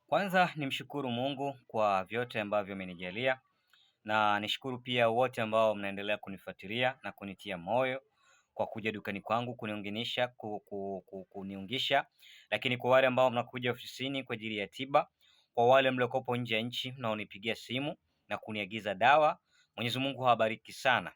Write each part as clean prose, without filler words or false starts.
Kwanza nimshukuru Mungu kwa vyote ambavyo amenijalia, na nishukuru pia wote ambao mnaendelea kunifuatilia na kunitia moyo kwa kuja dukani kwangu kuniongenisha kuniungisha, lakini kwa wale ambao mnakuja ofisini kwa ajili ya tiba, kwa wale mliokopo nje ya nchi mnaonipigia simu na kuniagiza dawa, Mwenyezi Mungu hawabariki sana.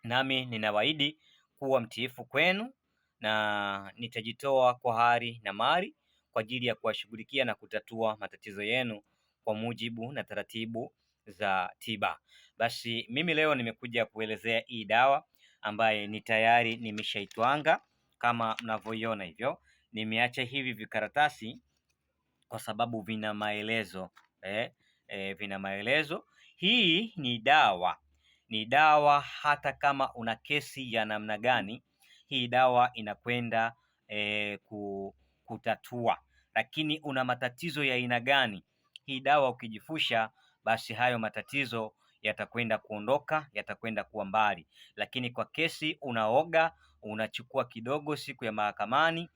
Nami ninawaahidi kuwa mtiifu kwenu na nitajitoa kwa hali na mali kwa ajili ya kuwashughulikia na kutatua matatizo yenu kwa mujibu na taratibu za tiba. Basi mimi leo nimekuja kuelezea hii dawa ambaye ni tayari nimeshaitwanga kama mnavyoiona hivyo. Nimeacha hivi vikaratasi kwa sababu vina maelezo vina maelezo. Hii ni dawa hata kama una kesi ya namna gani, hii dawa inakwenda kutatua. Lakini una matatizo ya aina gani, hii dawa ukijifusha, basi hayo matatizo yatakwenda kuondoka, yatakwenda kuwa mbali. Lakini kwa kesi unaoga, unachukua kidogo siku ya mahakamani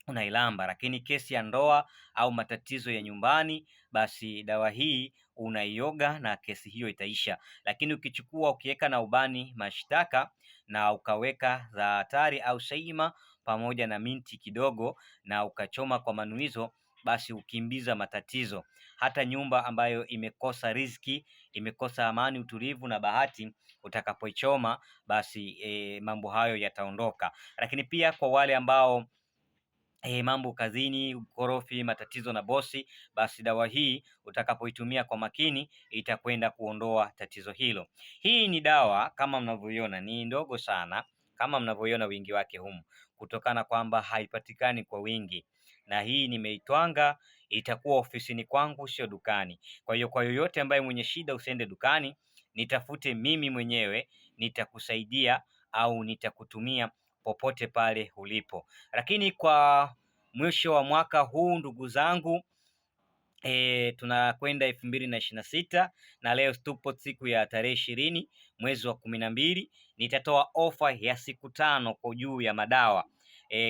unailamba, lakini kesi ya ndoa au matatizo ya nyumbani, basi dawa hii unaioga na kesi hiyo itaisha. Lakini ukichukua ukiweka na ubani mashtaka na ukaweka za hatari au shaima pamoja na minti kidogo na ukachoma kwa manuizo, basi ukimbiza matatizo. Hata nyumba ambayo imekosa riziki, imekosa amani, utulivu na bahati, utakapoichoma basi mambo hayo yataondoka. Lakini pia kwa wale ambao mambo kazini, ukorofi, matatizo na bosi, basi dawa hii utakapoitumia kwa makini itakwenda kuondoa tatizo hilo. Hii ni dawa kama mnavyoiona ni ndogo sana, kama mnavyoiona wingi wake humu, kutokana kwamba haipatikani kwa wingi, na hii nimeitwanga, itakuwa ofisini kwangu, sio dukani. Kwa hiyo kwa yoyote ambaye mwenye shida, usiende dukani, nitafute mimi mwenyewe, nitakusaidia au nitakutumia popote pale ulipo. Lakini kwa mwisho wa mwaka huu ndugu zangu, tunakwenda 2026 na leo tupo siku ya tarehe 20 mwezi wa 12. Nitatoa ofa ya siku 5 kwa juu ya madawa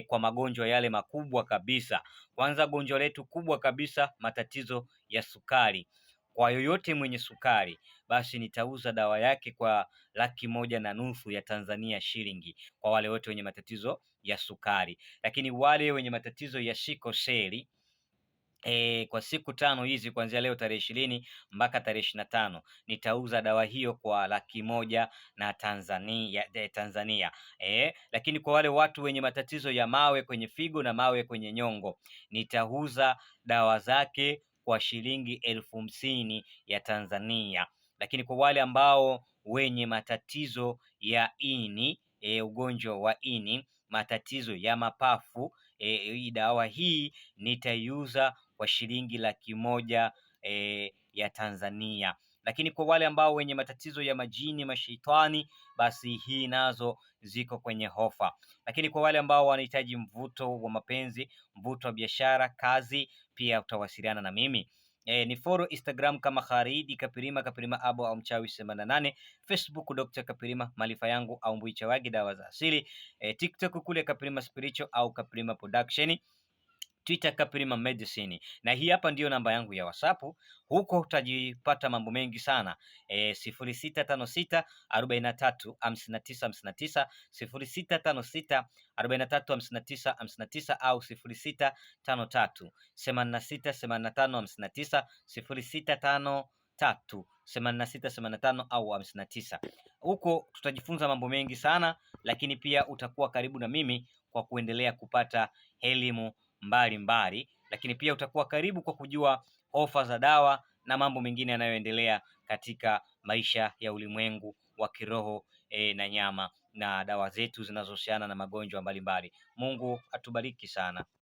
kwa magonjwa yale makubwa kabisa. Kwanza gonjwa letu kubwa kabisa, matatizo ya sukari. Kwa yoyote mwenye sukari, basi nitauza dawa yake kwa 1,500,000 ya Tanzania shilingi, kwa wale wote wenye matatizo ya sukari. Lakini wale wenye matatizo ya sikoseli, kwa siku 5 hizi kuanzia leo tarehe 20 mpaka tarehe 25 nitauza dawa hiyo kwa 100,000 na Tanzania. Lakini kwa wale watu wenye matatizo ya mawe kwenye figo na mawe kwenye nyongo, nitauza dawa zake kwa shilingi 50,000 ya Tanzania. Lakini kwa wale ambao wenye matatizo ya ini, ugonjwa wa ini, matatizo ya mapafu, hii dawa hii nitaiuza kwa shilingi 100,000 ya Tanzania. Lakini kwa wale ambao wenye matatizo ya majini, mashaitani, basi hii nazo ziko kwenye ofa. Lakini kwa wale ambao wanahitaji mvuto wa mapenzi, mvuto wa biashara, kazi, pia utawasiliana na mimi. Ni follow Instagram kama Khalid Kapirima Abo au Mchawi 88, Facebook Dr. Kapirima Maarifa Yangu au Mbuicha Wagi Dawa za Asili, TikTok kule Kapirima Spiritual au Kapirima Production, Twitter Kapirima Medicine, na hii hapa ndiyo namba yangu ya WhatsApp. Huko utajipata mambo mengi sana. 0656 43 59 59, 0656 43 59 59 au 0653 86 85 59, 0653 86 85 au 59. Huko tutajifunza mambo mengi sana, lakini pia utakuwa karibu na mimi kwa kuendelea kupata elimu mbalimbali, lakini pia utakuwa karibu kwa kujua ofa za dawa na mambo mengine yanayoendelea katika maisha ya ulimwengu wa kiroho na nyama, na dawa zetu zinazohusiana na magonjwa mbalimbali. Mungu atubariki sana.